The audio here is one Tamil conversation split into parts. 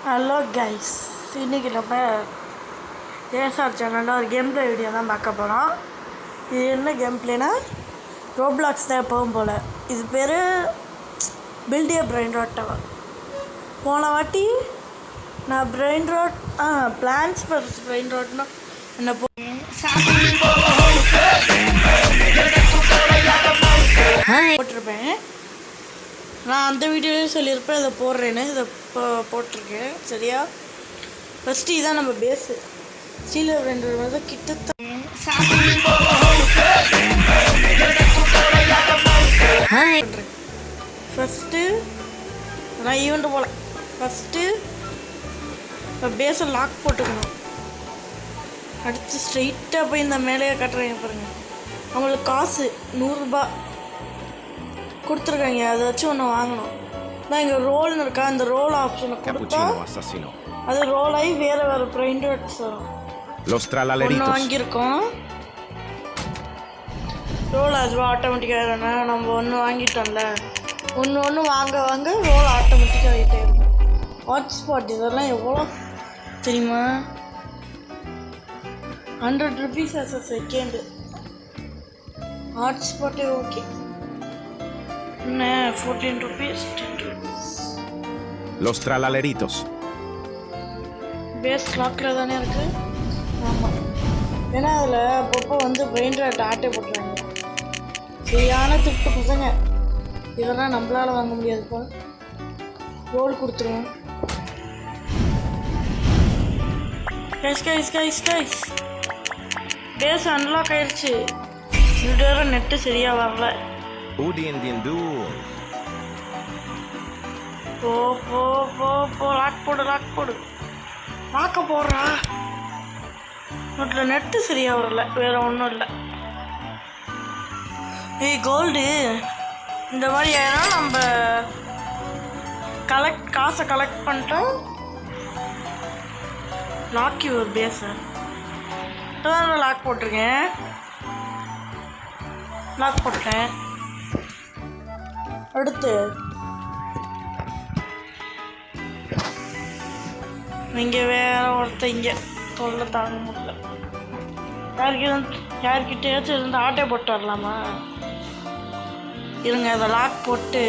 ஹலோ கைஸ், இன்றைக்கி நம்ம ஏஎஸ்ஆர் சேனலில் ஒரு கேம் ப்ளே வீடியோ தான் பார்க்க போகிறோம். இது என்ன கேம் ப்ளேனா ரோப்ளாக்ஸ் தான் எப்பவும் போல். இது பேர் build a brain rot tower. போன வாட்டி நான் brain rot plans first brain ராட்னா என்ன போட்டிருப்பேன். நான் அந்த வீடியோவே சொல்லியிருப்பேன் இதை போடுறேன்னு. இதை போட்டிருக்கேன் சரியா. ஃபஸ்ட்டு இதான் நம்ம பேஸு. ஸ்டீலர் ரெண்டு வந்து கிட்டத்தட்ட ஃபஸ்ட்டு நான் ஈவெண்ட்டு போகல. ஃபஸ்ட்டு இப்போ பேஸை லாக் போட்டுக்கணும். அடுத்து ஸ்ட்ரெயிட்டாக போய் இந்த மேலேயே கட்டுறேங்க பாருங்கள். அவங்களுக்கு காசு 100 ரூபா கொடுத்துருக்காங்க. அதை வச்சு ஒன்று வாங்கணும். நான் இங்கே ரோல்னு இருக்கா, அந்த ரோல் ஆப்ஷனை கொடுத்தா அது ரோல் ஆகி வேறு பிரெயின் ராட்ஸ் வரும். ஒன்று வாங்கியிருக்கோம், ரோல் அது ஆட்டோமேட்டிக்காக நம்ம ஒன்று வாங்கிட்டோம்ல, ஒன்று வாங்க ரோல் ஆட்டோமேட்டிக்காக ஆகிட்டே இருக்கும். ஹாட்ஸ்பாட் இதெல்லாம் எவ்வளோ தெரியுமா? 100 rupees as a second. ஹாட்ஸ்பாட்டே okay. 14 rupees, 10 rupees. Los tralaleritos. Face லாக்கில் தானே இருக்குது. ஆமாம், ஏன்னா அதில் அப்பப்போ வந்து பிரெயின் ராட் ஆட்டை போட்டுறாங்க. சரியான திட்டு பசங்க. இதெல்லாம் நம்மளால் வாங்க முடியாதுப்பா. ரோல் கொடுத்துருவோம். கைஸ் பேஸ் அன்லாக் ஆயிடுச்சு. ரெண்டு பேரும் நெட்டு சரியாக வரல. லாக் போடு லாக்க போடுறா. நோட்டில் நெட்டு சரியாக வரல, வேறு ஒன்றும் இல்லை. கோல்டு இந்த மாதிரி ஏன்னா நம்ம காசை கலெக்ட் பண்ணிட்டோம். லாக்கி ஒரு பேஸை லாக் போட்டிருக்கேன். லாக் போட்டேன். அடுத்து இங்கே வேற ஒருத்தர் இங்கே தொல்லை தாங்க முடியல. யார்கிட்டயாச்சும் இருந்து ஆட்டை போட்டு வரலாமா? இருங்க, அதை லாக் போட்டு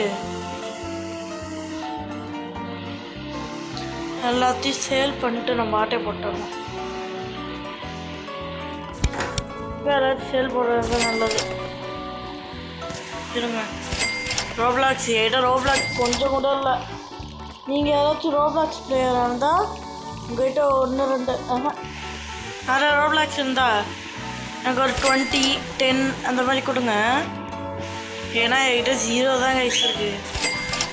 எல்லாத்தையும் சேல் பண்ணிட்டு நம்ம ஆட்டை போட்டு வரலாம். யாராச்சும் சேல் போடுறது நல்லது. இருங்க, ரோப்ளாக்ஸ் ரோப்ளாக்ஸ் கொஞ்சம் கூட இல்லை. நீங்கள் யாராச்சும் ரோப்ளாக்ஸ் பிளேயராக இருந்தால் உங்கள்கிட்ட 1 2 நிறைய ரோப்ளாக்ஸ் இருந்தால் எனக்கு ஒரு 20 10 அந்த மாதிரி கொடுங்க. ஏன்னா என்கிட்ட 0 தான் கைஸ் இருக்குது.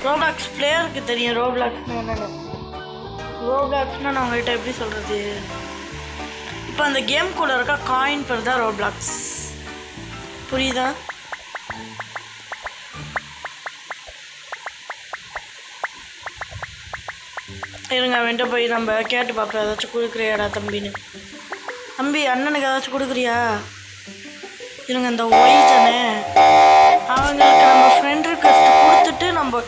ரோப்ளாக்ஸ் பிளேயருக்கு தெரியும் ரோப்ளாக்ஸ்னால் என்னென்னு. ரோப்ளாக்ஸ்னால் நான் உங்கள்கிட்ட எப்படி சொல்கிறது, இப்போ அந்த கேம் கூட இருக்க காயின் பேர் தான் ரோப்ளாக்ஸ். புரியுதா? இருங்க, அவன்கிட்ட போய் நம்ம கேட்டு பார்ப்போம். ஏதாச்சும் கொடுக்குறியாடா தம்பின்னு. தம்பி, அண்ணனுக்கு ஏதாச்சும் கொடுக்குறியா? இருங்க, இந்த ஒய் தானே அவங்களுக்கு நம்ம ஃப்ரெண்ட் ரிக்வெஸ்ட் கொடுத்துட்டு நம்ம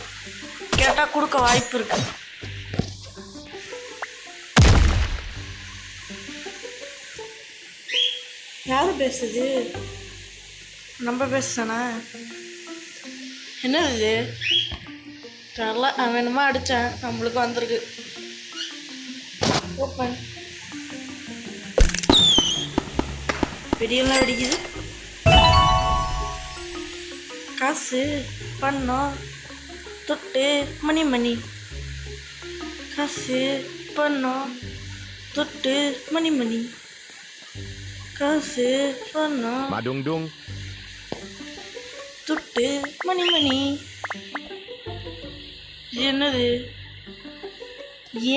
கேட்டால் கொடுக்க வாய்ப்பு இருக்கு. யார் பேசுது? நம்ம பேசுதானே? என்னது இது? தெரில, அவன் என்னமோ அடித்தான், நம்மளுக்கு வந்திருக்கு. ஓப்பன் வெடியெல்லாம் வெடிக்குது. காசு பண்ணோம் தொட்டு மணி காசு பண்ணோம் தொட்டு மணி காசு பண்ணோம் தொட்டு மணி. என்னது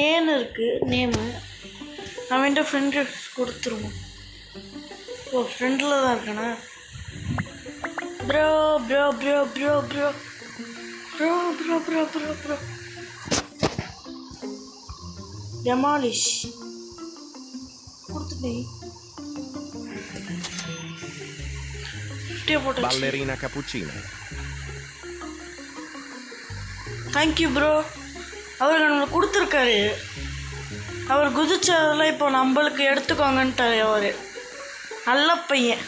ஏன்னு இருக்கு நேமு. அவன்கிட்ட ஃப்ரெண்ட் கொடுத்துருவோம். ஓ, ஃப்ரெண்டில் தான் இருக்கானா? Bro bro bro bro bro bro bro bro bro bro demolish கொடுத்துட்டேன். போட்டு ballerina cappuccina. Thank you bro. அவர் நம்மளுக்கு கொடுத்துருக்காரு. அவர் குதிச்சதெல்லாம் இப்போ நம்மளுக்கு எடுத்துக்கோங்கன்ட்டார் அவர். நல்ல பையன்.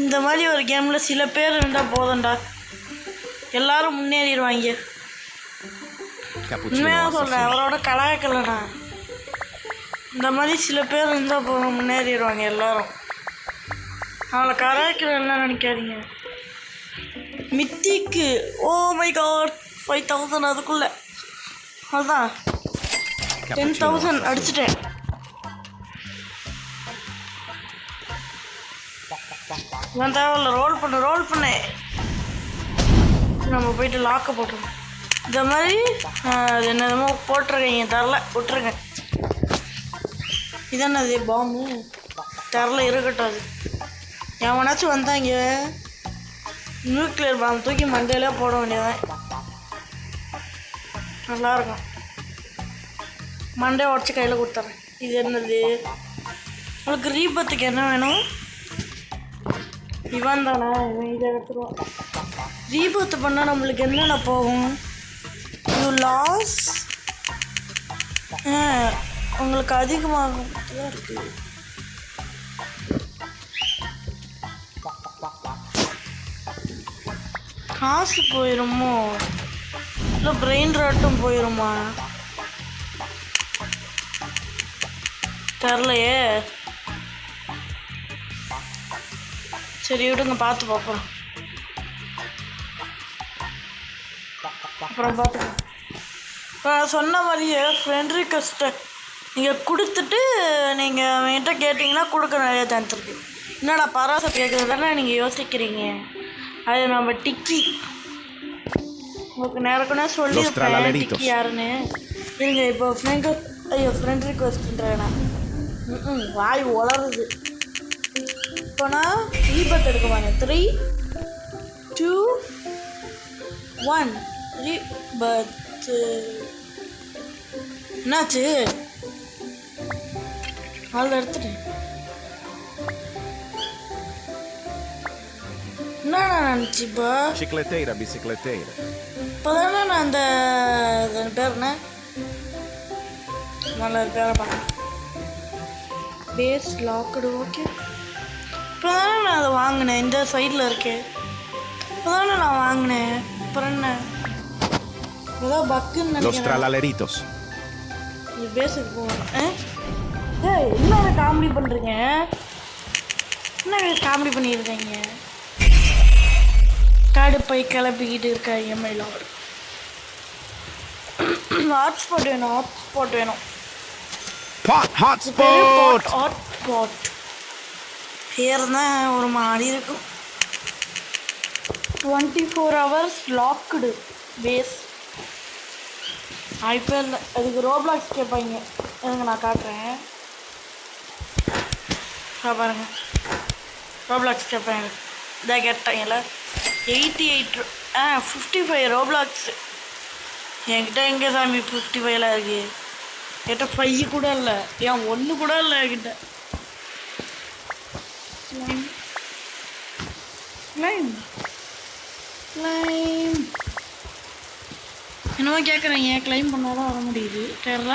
இந்த மாதிரி ஒரு கேமில் சில பேர் இருந்தால் போதும்டா, எல்லாரும் முன்னேறிடுவாங்க. உண்மையாக சொல்கிறேன், அவரோட கலாய்க்கலண்ணா. இந்த மாதிரி சில பேர் இருந்தால் போதும், முன்னேறிடுவாங்க எல்லாரும். அவளை கலாய்க்கலன்னா நினைக்காதீங்க. மித்திக்கு ஓ மை காட் 5000 அதுக்குள்ளே. அதுதான் 10,000 அடிச்சிட்டேன். நான் தேவையில்ல, ரோல் பண்ணு. நம்ம போயிட்டு லாக்கை போட்டுருவோம். இந்த மாதிரி அது என்னமோ போட்டிருக்கீங்க, தரல விட்டுருங்க. இதென்னது பாம்பு? தரல, இருக்கட்டும். அது எவனாச்சும் வந்தாங்க நியூக்ளியர் பாம்பு தூக்கி மண்டையிலே போட வேண்டியதான். நல்லாயிருக்கும். மண்டையை உடச்சி கையில் கொடுத்துட்றேன். இது என்னது? உங்களுக்கு ரீபத்துக்கு என்ன வேணும்? இவன் தானே, இவன் இதை எடுத்துருவான். ரீபத்து பண்ணால் நம்மளுக்கு என்னென்ன போகும்? யூ லாஸ் உங்களுக்கு அதிகமாக தான் இருக்குது. காசு போயிடுமோ இல்லை பிரெயின் ராட்டும் போயிடுமா தெரிலையே. சரி விடுங்க, பார்த்து பார்ப்போம். அப்புறம் பார்த்துக்கலாம். இப்போ சொன்ன மாதிரியே ஃப்ரெண்ட் ரிக்வெஸ்ட்டை நீங்கள் கொடுத்துட்டு நீங்கள் என்கிட்ட கேட்டிங்கன்னா கொடுக்க நிறைய சான்ஸ் இருக்குது. என்னடா பராசை கேட்குறது தானே நீங்கள் யோசிக்கிறீங்க. அது நம்ம டிக்கி உங்களுக்கு நேரக்குன்னா சொல்லியிருப்பேன் டிக்கி யாருன்னு. இருங்க, இப்போ ஃப்ரெண்ட் ரிக்வெஸ்ட்ன்றேண்ணா. வாய் உளருது. இப்போ நான் ரீபத் எடுக்க மாட்டேன். 3, 2, 1 ரீபத். என்னாச்சு? அதில் எடுத்துட்டேன். என்னண்ணா நினச்சி இப்போ bicicleteira. இப்போ தானே நான் அந்த பேர் என்ன நல்ல பேரை பார்க்கணும். Base locked. ஓகே, இப்போ தானே நான் அதை வாங்கினேன். இந்த சைடில் இருக்கேன். இப்போ தானே நான் வாங்கினேன். அப்புறம் என்ன ஏதோ பக்குன்னு நினைக்கிறேன். இது பேஸுக்கு போகணும். என்ன காமெடி பண்ணுறீங்க? என்ன காமெடி பண்ணியிருக்கீங்க? கடுப்பை கிளப்பிக்கிட்டு இருக்கா எம்ஐல. ஹாட்ஸ்பாட் வேணும். ஹாட்ஸ்பாட் பேர் தான் ஒரு மாதிரி இருக்கும். 24 hours லாக்டு பேஸ். இப்போ இல்லை, அதுக்கு ரோப்ளாக்ஸ் கேட்பாங்க. எனக்கு நான் காட்டுறேன். பாருங்க, ரோப்ளாக்ஸ் கேட்பாங்க. இதாக கேட்டாங்கல்ல 88 55 ரோப்ளாக்ஸு. என்கிட்ட எங்கே சாமி 55 இருக்கு? என்கிட்ட 5 கூட இல்லை, ஏன் 1 கூட இல்லை என்கிட்ட. என்னவோ கேட்குறீங்க, கிளைம் பண்ணால் தான் வர முடியுது. தெரில.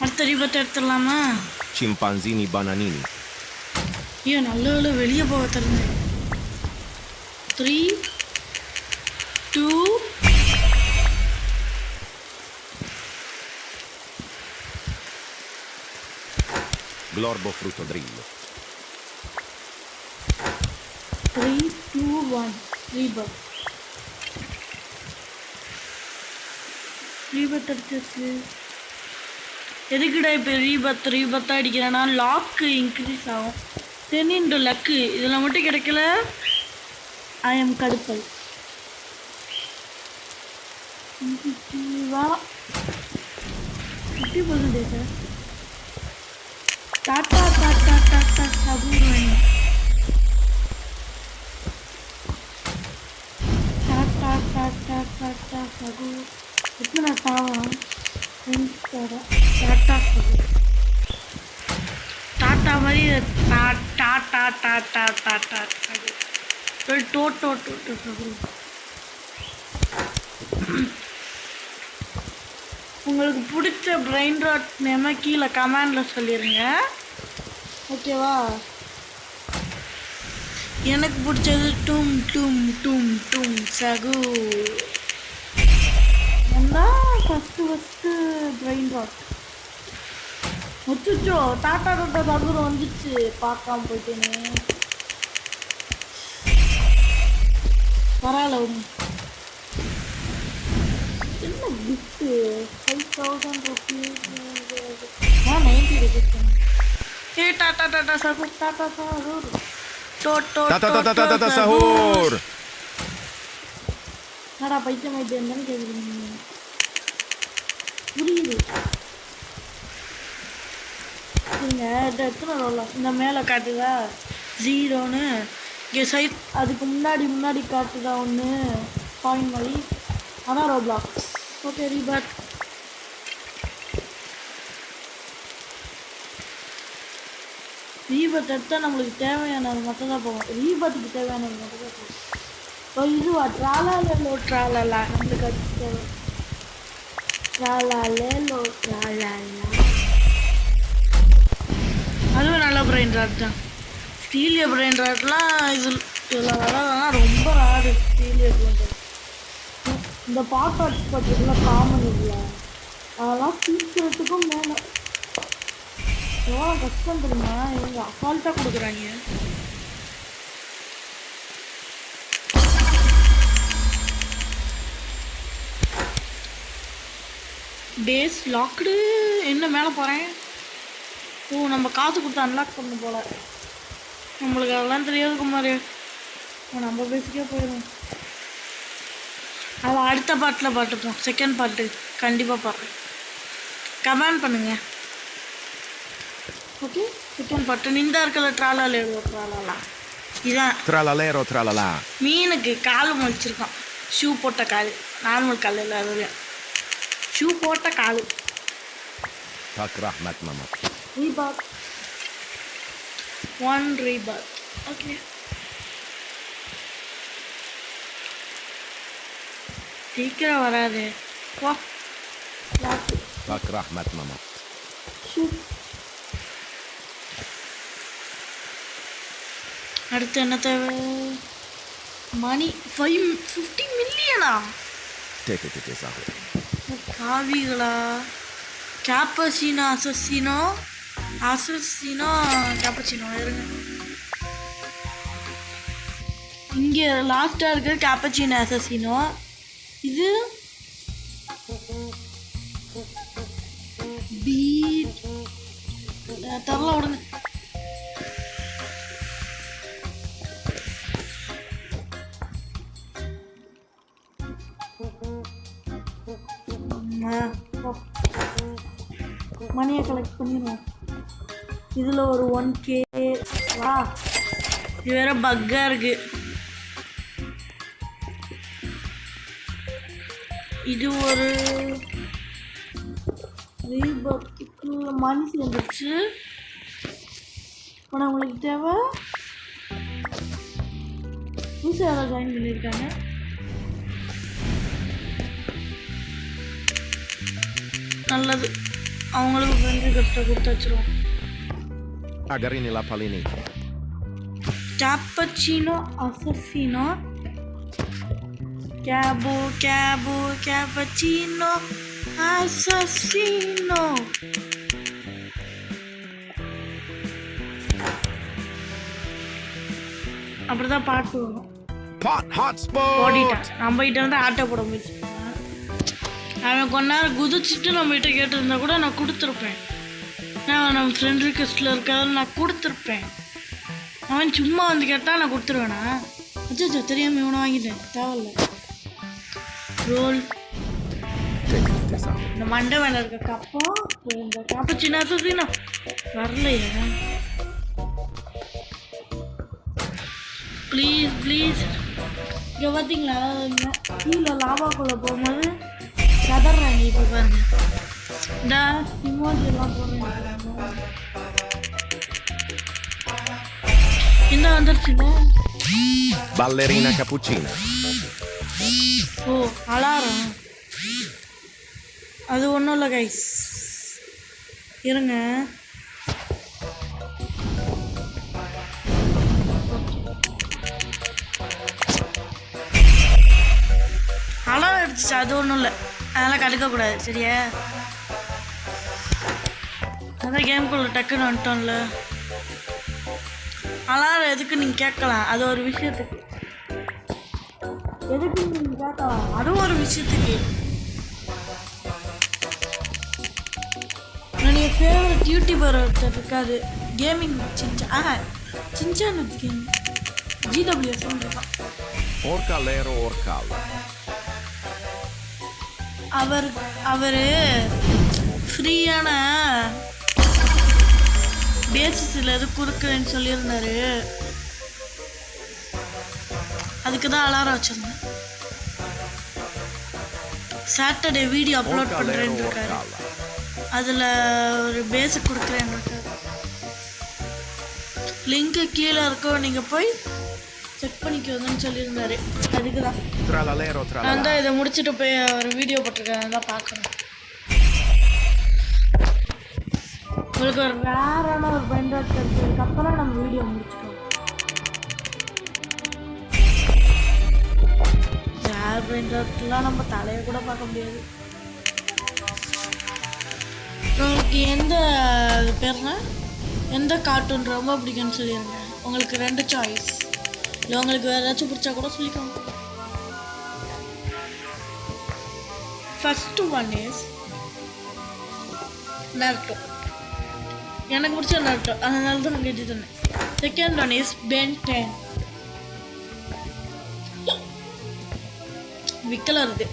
அடுத்த ரீபத்தை எடுத்துடலாமா? Chimpanzini bananini. ஏன் நல்ல வெளியே போக தெரிஞ்சு. 3, 2 Glorbo fruttodrillo. 3, 2, 1 ரீபத். ரீபத் அடிச்சிருச்சு. எதுக்குடா இப்போ ரீபத்தாக அடிக்கிறேன்னா லாக்கு இன்க்ரீஸ் ஆகும். 10 into லக்கு. இதில் மட்டும் கிடைக்கல. ஐ எம் கடுப்பை. வா 50% சார். டாட்டா சபூர்வணி. டாட்டா சபூர். எத்தனை சாவம் டாட்டா சபூர். டாட்டா மாதிரி டாட்டா உங்களுக்கு பிடிச்ச பிரெயின் ராட் நேமை கீழே கமெண்டில் சொல்லிடுங்க, ஓகேவா? எனக்கு பிடிச்சது டும் டும் டும் டும் சகு. என்ன ஃபஸ்ட்டு பிரெயின் ராட். முச்சுச்சோ டாட்டா டாட்டா தகுரம் வந்துச்சு, பார்க்காம போயிட்டேனே. பரவாயில்ல ஒன்று. என்ன கிஃப்ட்டு 5000 ருபீஸ் 90 ருபீஸ். ஏ டாட்டா டாட்டா சகூர், டாட்டா சகூர், Tata sahur. என்னடா பைத்தியம் பைத்தியம் தானே கேட்குறீங்க, புரியுது. இங்கே எத்தனை ரோலா இந்த மேலே காட்டுதா 0ன்னு, இங்கே சைட் அதுக்கு முன்னாடி காட்டுதா ஒன்று பாயிண்ட் மாதிரி, அதான் ரோப்ளாக்ஸ். Okay repot. ரீபட் எடுத்தால் நம்மளுக்கு தேவையானது மட்டும் தான் போகும். ரீபட்டுக்கு தேவையானது மட்டும் தான் போகும். இப்போ இதுவா ட்ராலாலேலோ ட்ராலலா நம்மளுக்கு அது தேவை. ட்ராலாலேலோ ட்ராலலா அதுவும் நல்ல பிரெயின் ராட் தான். ஸ்டீலிய பிரெயின் ராட்லாம் இதில் வராதுன்னா ரொம்ப ராடு. ஸ்டீலிய பிரெயின் ராட் இந்த பாட்டாட்ஸ் பார்த்திங்கன்னா காமன் இல்லை, அதெல்லாம் சீக்கிரத்துக்கும் மேலே. எவ்வளோ கஷ்டம் தெரியுமா, இவங்க அசால்ட்டாக கொடுக்குறாங்க. Face locked. என்ன மேலே போகிறேன்? ஓ நம்ம காசு கொடுத்து அன்லாக் பண்ண போல. நம்மளுக்கு அதெல்லாம் தெரியாது குமார், நம்ம பேசிக்கே போயிடும். அவள் அடுத்த பாட்டில் பார்த்துப்போம். செகண்ட் பாட்டு கண்டிப்பாக பார்ப்பேன், கமெண்ட் பண்ணுங்கள், ஓகே? செகண்ட் பாட்டு நின்றா இருக்கல ட்ராலாலேலோ ட்ராலலா இதான். Tralalero tralala. மீனுக்கு கால் முளைச்சிருக்கான், ஷூ போட்ட கால், நார்மல் கால் இல்லை, அதுலேயும் ஷூ போட்ட கால். Tack rahmat mamma. ரீபாத் 1 ரீபாத். ஓகே சீக்கிரம் வராது. வா Tack rahmat mamma. ஷூ. அடுத்து என்ன தேவை? மணி 50 மில்லியனா? Te sahur. காவிகளா? கேப்பச்சினோ அசசினோ கேப்பச்சினோ இருங்க. இங்கே லாஸ்ட்டாக இருக்கிற கேப்பச்சினோ அசசினோ. இது பீட் தரல விடுங்க. மணியை கலெக்ட் பண்ணிடுவோம். இதில் ஒரு 1K. வா இது வேற பக்காக இருக்கு. இது ஒரு ரீபத்துக்கு மணி சேர்ந்துச்சு. ஆனால் உங்களுக்கு தேவை புதுசாக யாராவது ஜாயின் பண்ணியிருக்காங்க. நல்லது, அவங்களுக்கு ஃப்ரெண்டு கஷ்டம் கொடுத்து வச்சிருவோம். Agarini la palini. கேப்பச்சினோ அசசினோ கேப்பச்சினோ அசசினோ. அப்படிதான் பாட்டு வரும். Pot hotspot. ஓடிட்டான். நம்ம கிட்ட வந்து ஆட்டோ போட முடிச்சு. அவன் கொஞ்ச நேரம் குதிச்சுட்டு நம்மகிட்ட கேட்டிருந்தா கூட நான் கொடுத்துருப்பேன். நான் நம்ம ஃப்ரெண்ட் ரிக்வெஸ்ட்டில் இருக்காது நான் கொடுத்துருப்பேன். அவன் சும்மா வந்து கேட்டால் நான் கொடுத்துருவேண்ணா. அச்சோ தெரியாமல் இவனை வாங்கிட்டேன், தேவையில்ல. ரோல் இந்த மண்டை மேலே இருக்க கப்பா இந்த காப்பச்சினா சுத்தினா வரலையே. ப்ளீஸ் இங்கே பார்த்தீங்களா, கீழே லாவாக்குள்ளே போகும்போது கதறாங்க. இப்போ பாருங்க, இந்த இமோஜி எல்லாம் போடுறாங்க. இந்த வந்துருச்சுங்க. Ballerina cappuccina. ஓ அலாரம். அது ஒன்றும் இல்லை கைஸ், இருங்க. அலாரம் அடிச்சிச்சு, அது ஒன்றும் இல்லை, அதெல்லாம் கடுக்கக்கூடாது சரியா? அதான் கேம்குள்ளே டக்குன்னு வந்துட்டோம்ல. அலாரம் எதுக்கு நீங்கள் கேட்கலாம், அது ஒரு விஷயத்துக்கு. எதுக்கு நீங்கள் கேட்கலாம், அதுவும் ஒரு விஷயத்துக்கு. என்னுடைய ஃபேவரட் யூடியூபர் ஒருத்தர் இருக்காரு, கேமிங் சின்சான் கேம் GWS தான். Orcalero Orcal. அவர் ஃப்ரீயான பேசிஸில் எது கொடுக்குறேன்னு சொல்லியிருந்தாரு. அதுக்கு தான் அலாரம் வச்சுருந்தேன். சாட்டர்டே வீடியோ அப்லோட் பண்ணுறேன்னு இருக்காரு, அதில் ஒரு பேஸுக்கு கொடுக்குறேன்னு இருக்காரு. லிங்க்கு கீழே இருக்கோ, நீங்கள் போய் செக் பண்ணிக்கோங்கன்னு சொல்லியிருந்தாரு. அதுக்கு தான் Tralalero நான் tralala. தான் இதை முடிச்சுட்டு போய் ஒரு வீடியோ போட்டிருக்கேன், தான் பார்க்கணும். உங்களுக்கு ஒரு ரேரான ஒரு பென்ட்ரைவ் கிடைச்சதுக்கப்புறம் நம்ம வீடியோ முடிச்சிட்டோம். ரேர் பென்ட்ரைவ்லாம் நம்ம தலையை கூட பார்க்க முடியாது. உங்களுக்கு எந்த பேர்னா எந்த கார்ட்டூன் ரொம்ப பிடிக்கும்னு சொல்லிடுங்க. உங்களுக்கு 2 சாய்ஸ், இல்லை உங்களுக்கு வேறு ஏதாச்சும் பிடிச்சா கூட சொல்லிக்கோங்க. First one is Naruto. எனக்கு பிடிச்ச நருட்டோ, அதனால தான் நான் கேட்டு சொன்னேன். Second one is Ben 10. விக்கல வருது,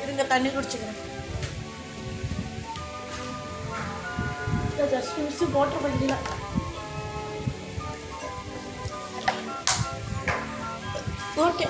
இருங்க தண்ணி குடிச்சுக்கிறேன். ஜஸ்ட் மிஸ் வாட்டர் பண்ணிடல. ஓகே,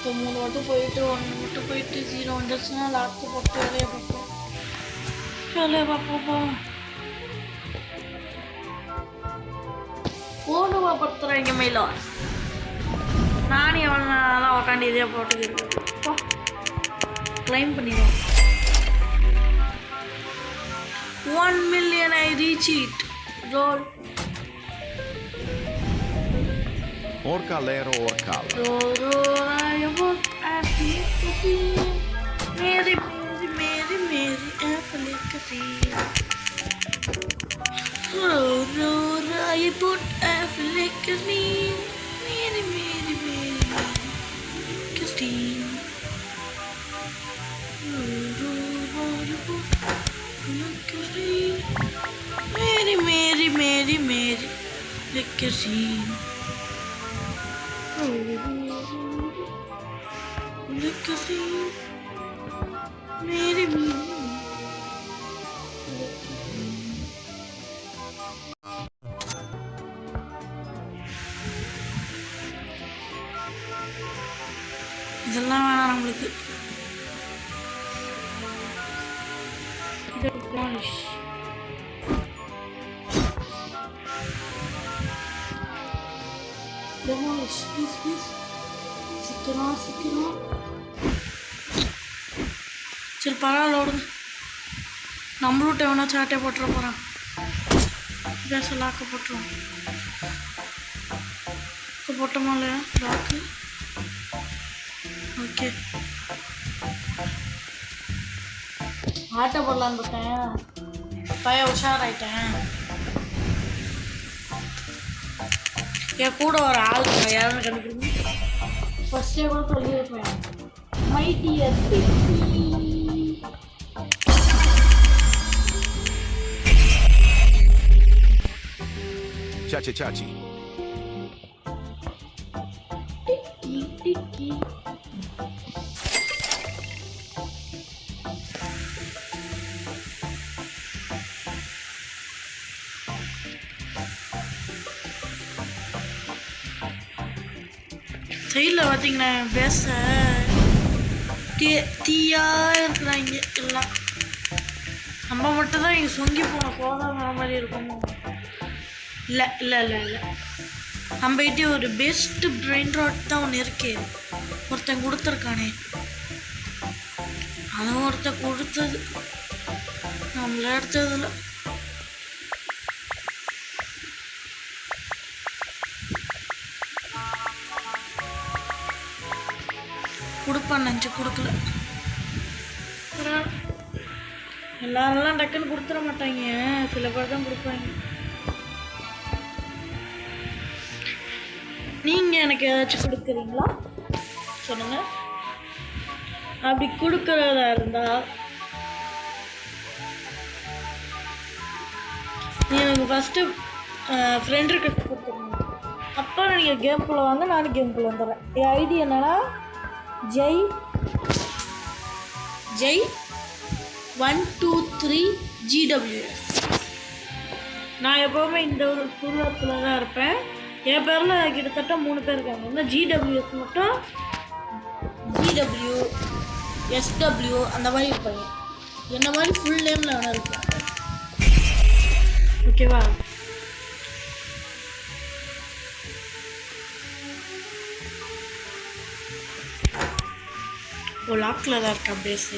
இப்போ 3 மட்டும் போயிட்டு 1 மட்டும் போயிட்டு 0 வந்துச்சுன்னா லாஸ்ட்டு போட்டு வேலையை பார்ப்போம். போடுவா படுத்துறாங்க மேல, நானே அவனால உக்காண்டி இதே போட்டு கிளைம் பண்ணிடுவோம். 1 million I reach it. Roll. Orcalero Orcal. I want Africa. Mary, Africa. I put Africa. Mary, Christine. Mary, Christine. Mary. இதெல்லாம் வேணாம் நம்மளுக்கு. Please. சீக்கிரம் சரி பரவாயில்ல ஓடுங்க. நம்மளும் எவனா சாட்டை போட்டுற போகிறான், பேச லாக்க போட்டுருவோம். இப்போ போட்டோமா இல்லையா லாக்கு? ஓகே, ஆட்டை போடலான்னு பார்த்தேன், பையன் உஷாராயிட்டேன். என் கூட ஒரு ஆள் யாருன்னு கண்டுபிடிங்க. ஃபர்ஸ்டே கூட சொல்லியிருப்பேன், மை டியர் Chachi. சைடில் பார்த்தீங்கன்னா பேச தீயாக இருக்கிறாங்க எல்லாம். நம்ம மட்டும்தான் இங்கே சொங்கி போன மாதிரி இருக்குமோ? இல்லை இல்லை இல்லை இல்லை, நம்மகிட்டே ஒரு பெஸ்ட் பிரெயின் ராட் தான் ஒன்று இருக்கே. ஒருத்தன் கொடுத்துருக்கானே, அதுவும் ஒருத்தன் கொடுத்தது, நம்மள எடுத்ததில்ல. கொடுப்பான் நினச்சி கொடுக்கல. எல்லாரெல்லாம் டக்குன்னு கொடுத்துட மாட்டாங்க, சில பேர் தான் கொடுப்பாங்க. நீங்கள் எனக்கு ஏதாச்சும் கொடுக்குறீங்களா சொல்லுங்கள். அப்படி கொடுக்குறதா இருந்தால் நீ எனக்கு ஃபஸ்ட்டு ஃப்ரெண்ட் ரிக்வெஸ்ட் கொடுத்துருங்க. அப்புறம் நீங்கள் கேம்குள்ளே வாங்க, நானும் கேம்குள்ளே வந்துடுறேன். என் ஐடி என்னன்னா ஜெய் 123 GWS. நான் எப்போவுமே இந்த ஒரு குழுவத்தில் தான் இருப்பேன். என் பேரில் கிட்டத்தட்ட 3 பேர் இருக்காங்க. இன்னும் GWS மட்டும் GW SW அந்த மாதிரி இருப்பாங்க. என்ன மாதிரி ஃபுல் நேமில் வேணா இருப்பேன். ஓகேவா? ஓ, லாக்கில் தான் இருக்கா பேஸு.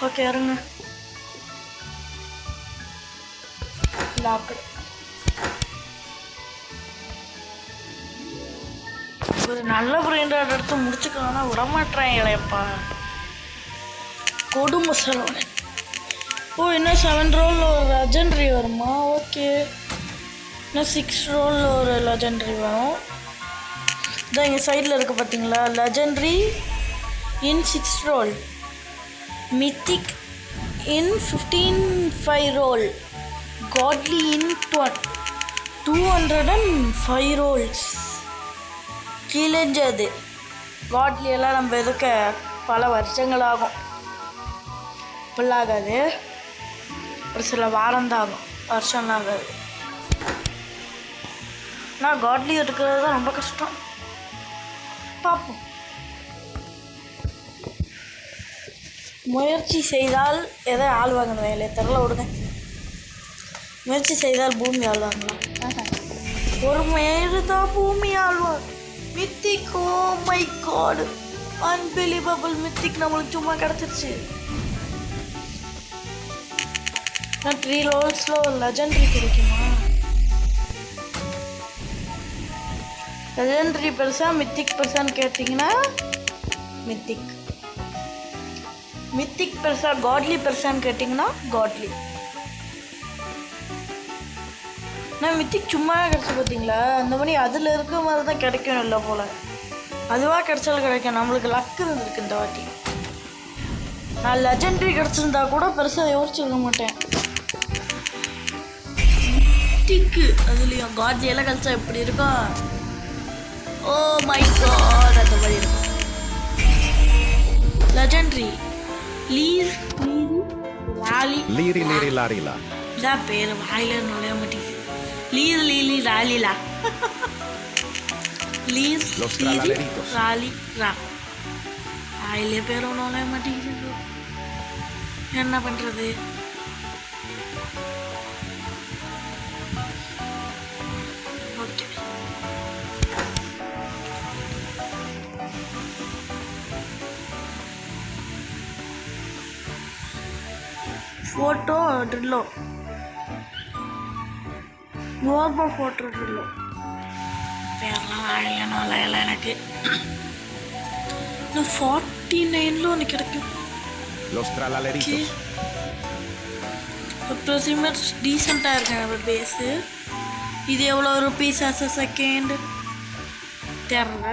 ஓகே இருங்க, லாக்கு. ஒரு நல்ல பிரெண்டாட் எடுத்து முடிச்சுக்கலாம்னா விடமாட்டேன் இளையப்பா. கொடுமை செலவு. ஓ, இன்னும் 7 ரோலில் ஒரு லெஜெண்டரி வருமா? ஓகே, இன்னும் 6 ரோலில் ஒரு லெஜெண்டரி வரும். இதான் இங்கே சைடில் இருக்குது பார்த்தீங்களா, லெஜெண்டரி இன் 6 ரோல், மித்திக் இன் 15 ரோல், காட்லி இன் 205 ரோல்ஸ். கிழிஞ்சது காட்லி எல்லாம் நம்ம எதுக்க பல வருஷங்கள் ஆகும். இப்படிலாகாது, ஒரு சில வாரம் தான் ஆகும், வருஷம்லாம் ஆகாது. ஆனால் காட்லி எடுக்கிறது தான் ரொம்ப கஷ்டம். பார்ப்போம். முயற்சி செய்தால் எதை ஆள் வாங்கணும் வேலையை தெரில, விடுங்க. முயற்சி செய்தால் பூமி ஆள் வாங்கலாம். ஒரு முயற்சி தான் பூமி ஆழ்வார். மித்திக், ஓ மை காட், அன்பிலீவபிள். மித்திக் நம்மளுக்கு சும்மா கிடச்சிருச்சு. நான் 3 ரோல்ஸில் ஒரு லெஜெண்டரி கிடைக்குமா? லெஜெண்டரி பெருசா மித்திக் பெருசான்னு கேட்டிங்கன்னா மித்திக் பெருசா, காட்லி பெருசான்னு கேட்டிங்கன்னா காட்லி. நான் மித்திக் சும்மாவே கிடச்சி பார்த்தீங்களா, அந்த மாதிரி அதில் இருக்க மாதிரி தான் கிடைக்கணும் இல்லை போல். அதுவாக கிடச்சாலும் கிடைக்கும். நம்மளுக்கு லக்கு இருந்திருக்கு இந்த வாட்டி. நான் லெஜெண்டரி கிடச்சிருந்தா கூட பெருசாக யோசிச்சுருக்க மாட்டேன். மித்திக்கு அதுலேயும் காட்லி எல்லாம் கிடச்சா எப்படி இருக்கும்? ஓ மை காட், அந்த மாதிரி இருக்கும். லெஜெண்டரி லாரிலா இதான் பேர், வாயில நுழைய மாட்டேங்குது. லீலி ராலிலா வாயிலே பேரும் நுழைய மாட்டேங்குது. என்ன பண்ணுறது? ஓகே, ஃபோட்டோ ட்ரில்லோ, நார்மல் ஃபோட்டோ ட்ரில்லோ. பேரெலாம் வாழலாம் இல்லை எனக்கு. இன்னும் 49ல் ஒன்று கிடைக்கும். அப்ராக்சிமேட் டீசெண்டாக இருக்கேன் நம்ம பேஸு. இது எவ்வளோ ருபீஸ் ஆஸ் அ செகண்ட் தெரியல.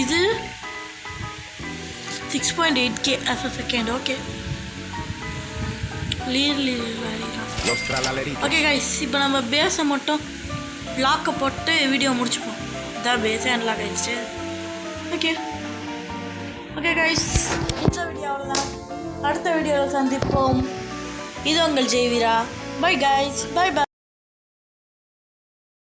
இது 6.8K as a second. Okay, okay guys, இப்போ நம்ம பேஸை மட்டும் லாக்கை போட்டு வீடியோ முடிச்சுப்போம். இதான் பேஸே அன்லாக் ஆகிடுச்சு. ஓகே ஓகே கைஸ், இந்த வீடியோவில் தான், அடுத்த வீடியோவில் சந்திப்போம். இது உங்கள் Jaiveera. Bye guys, bye by.